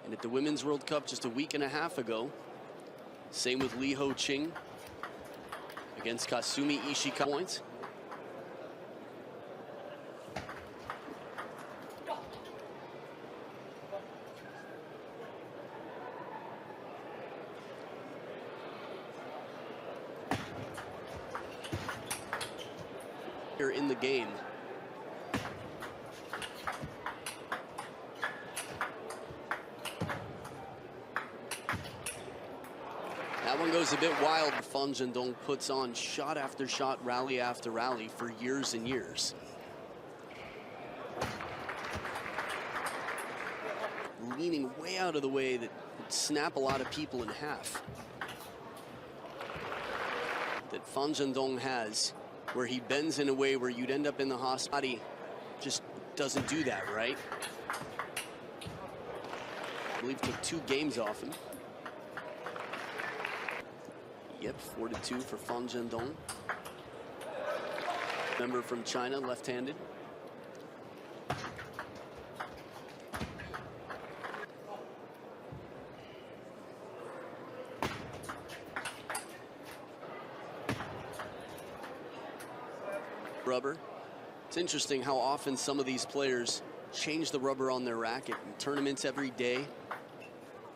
And at the Women's World Cup just a week and a half ago, same with Li Ho Ching against Kasumi Ishikawa points. Here in the game. That one goes a bit wild. Fan Zhendong puts on shot after shot, rally after rally for years and years. Leaning way out of the way that would snap a lot of people in half. That Fan Zhendong has, where he bends in a way where you'd end up in the hospital. Just doesn't do that, right? I believe took 2 games off him. Yep, 4-2 for Fan Zhendong. Member from China, left-handed. Rubber. It's interesting how often some of these players change the rubber on their racket in tournaments every day.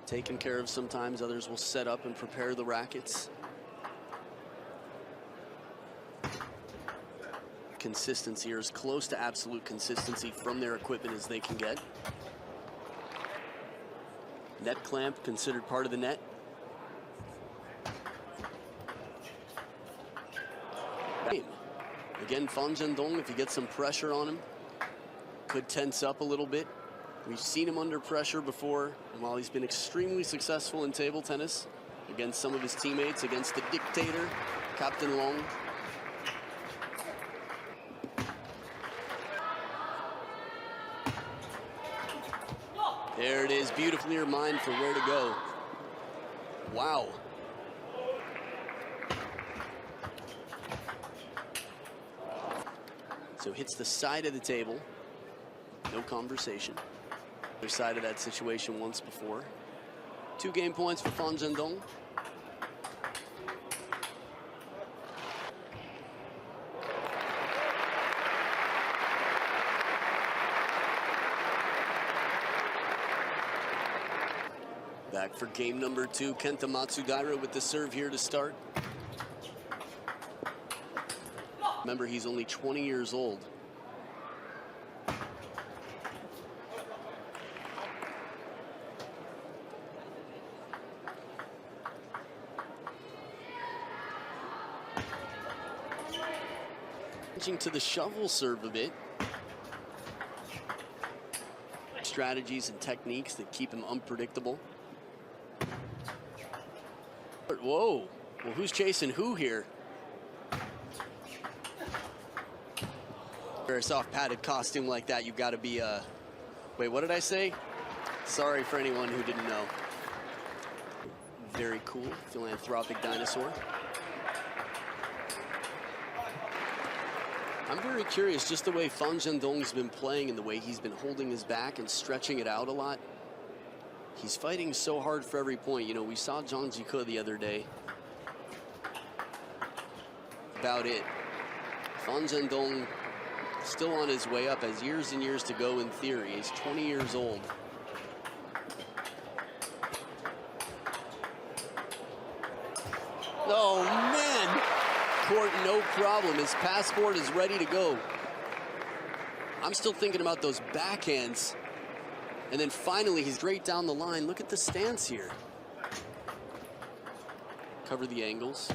Taken care of sometimes, others will set up and prepare the rackets. Consistency, or as close to absolute consistency from their equipment as they can get. Net clamp considered part of the net. Again, Fan Zhendong, if you get some pressure on him, could tense up a little bit. We've seen him under pressure before, and while he's been extremely successful in table tennis against some of his teammates, against the dictator, Captain Long, there it is, beautifully her mind for where to go. Wow. So hits the side of the table. No conversation. Other side of that situation once before. 2 game points for Fan Zhendong. Back for game number 2. Kenta Matsudaira with the serve here to start. Remember, he's only 20 years old. Changing to the shovel serve a bit. Strategies and techniques that keep him unpredictable. Whoa, well, who's chasing who here? For a soft padded costume like that, you've got to be, wait, what did I say? Sorry for anyone who didn't know. Very cool, philanthropic dinosaur. I'm very curious just the way Fan Zhendong's been playing and the way he's been holding his back and stretching it out a lot. He's fighting so hard for every point. You know, we saw Zhang Jike the other day. About it. Fan Zhendong still on his way up, has years and years to go in theory. He's 20 years old. Oh, man! Court, no problem. His passport is ready to go. I'm still thinking about those backhands. And then finally, he's straight down the line. Look at the stance here. Cover the angles.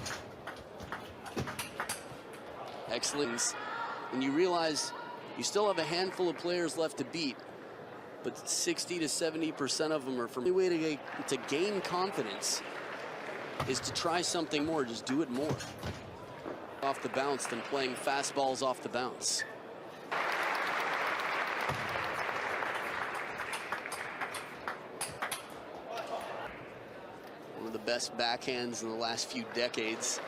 Excellent. And you realize you still have a handful of players left to beat, but 60 to 70% of them are from. The way to gain confidence is to try something more. Just do it more. Off the bounce than playing fastballs off the bounce. One of the best backhands in the last few decades.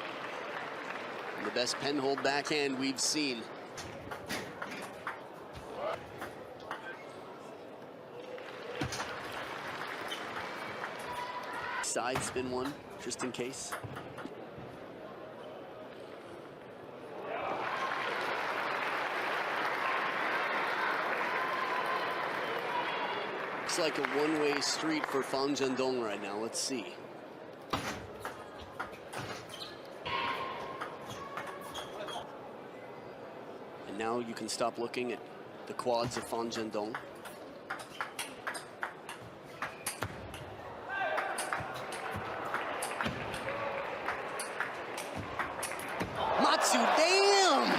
And the best penhold backhand we've seen. side spin one, just in case. Looks like a one-way street for Fan Zhendong right now. Let's see. And now you can stop looking at the quads of Fan Zhendong. Matsu, damn!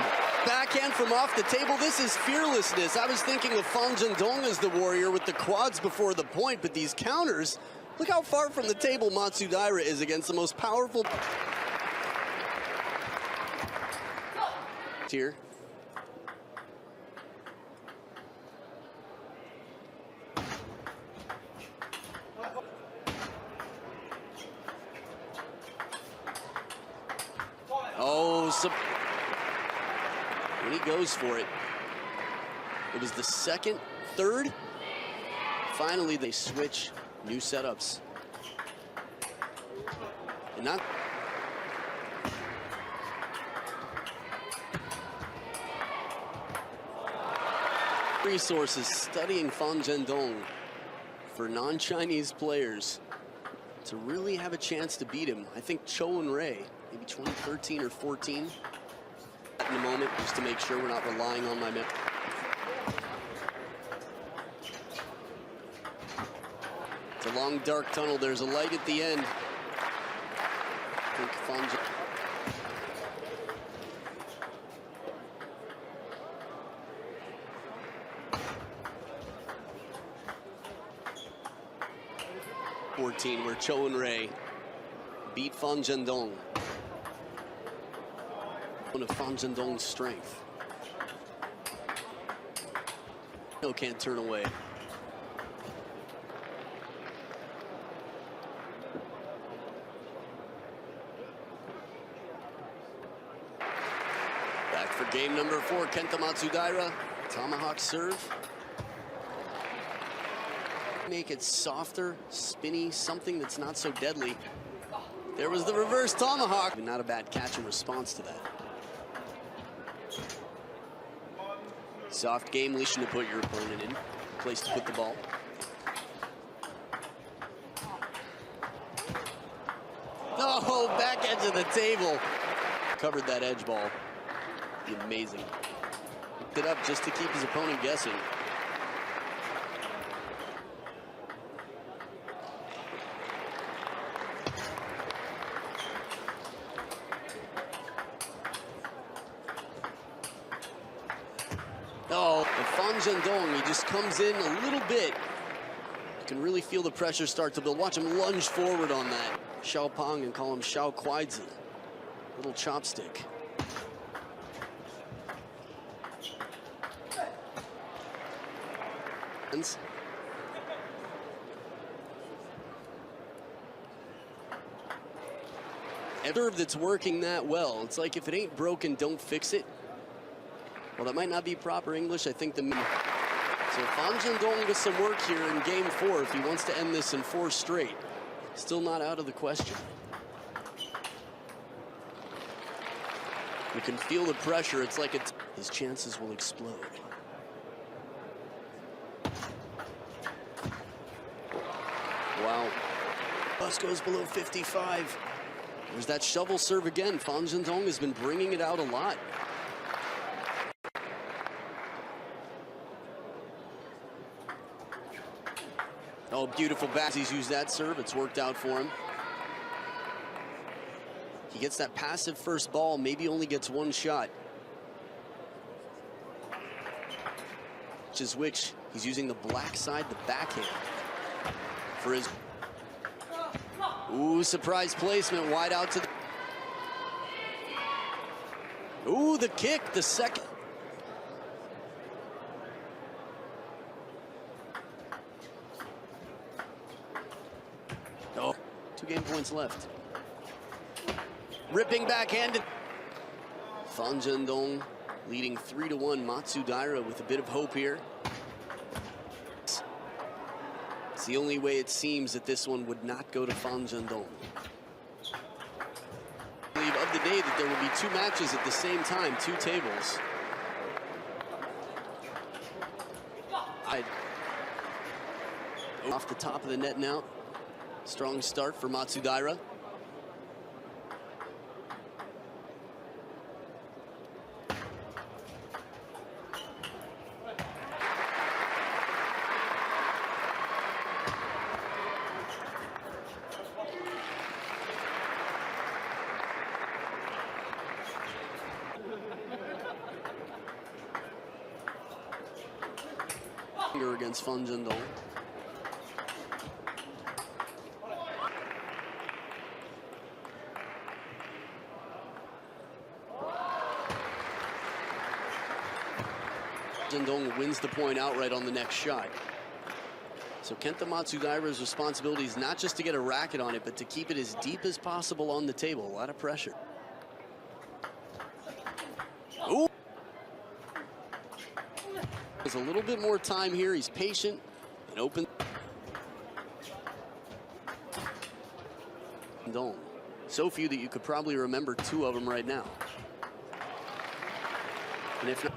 Backhand from off the table. This is fearlessness. I was thinking of Fan Zhendong as the warrior with the quads before the point, but these counters, look how far from the table Matsudaira is against the most powerful here. Oh, when he goes for it, it was the second, third. Finally, they switch new setups. And not resources studying Fan Zhendong for non-Chinese players to really have a chance to beat him. I think Cho and Ray, maybe 2013 or 14. In a moment, just to make sure we're not relying on my memory. It's a long, dark tunnel. There's a light at the end. I think Fan Zhendong. Where Cho and Ray beat Fan Zhendong. One of Fan Zhendong's strength. No, can't turn away. Back for game number 4, Kenta Matsudaira. Tomahawk serve. Make it softer, spinny, something that's not so deadly. There was the reverse tomahawk. Not a bad catch in response to that. Soft game, leashing to put your opponent in. Place to put the ball. Oh, back edge of the table. Covered that edge ball. Amazing. Picked it up just to keep his opponent guessing. Oh, and Fan Zhendong, he just comes in a little bit. You can really feel the pressure start to build. Watch him lunge forward on that. Xiao Pang and call him Xiao Kuaizi. Little chopstick. A serve that's working that well. It's like if it ain't broken, don't fix it. Well, that might not be proper English. I think so Fan Zhendong with some work here in game 4 if he wants to end this in 4 straight. Still not out of the question. You can feel the pressure. It's like his chances will explode. Wow. Bus goes below 55. There's that shovel serve again. Fan Zhendong has been bringing it out a lot. Oh, beautiful back. He's used that serve. It's worked out for him. He gets that passive first ball, maybe only gets 1 shot. Which he's using the black side, the backhand, for his... Ooh, surprise placement, wide out to the... Ooh, the kick, the second. Oh, 2 game points left. Ripping backhand. Fan Zhendong leading 3-1. Matsudaira with a bit of hope here. It's the only way it seems that this one would not go to Fan Zhendong. I believe of the day that there will be 2 matches at the same time, 2 tables. Off the top of the net now. Strong start for Matsudaira. Against Fan Zhendong. Zhendong wins the point outright on the next shot. So Kenta Matsudaira's responsibility is not just to get a racket on it, but to keep it as deep as possible on the table. A lot of pressure. Ooh. There's a little bit more time here. He's patient and open. So few that you could probably remember 2 of them right now. And if not,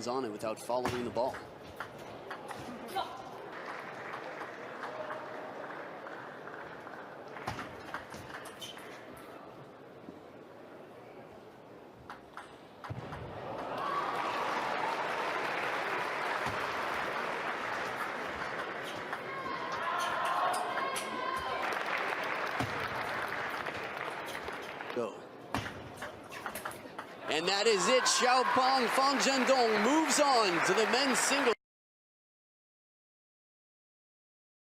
on it without following the ball. Go. And that is it. Xiaopeng Fan Zhendong moves on to the men's singles.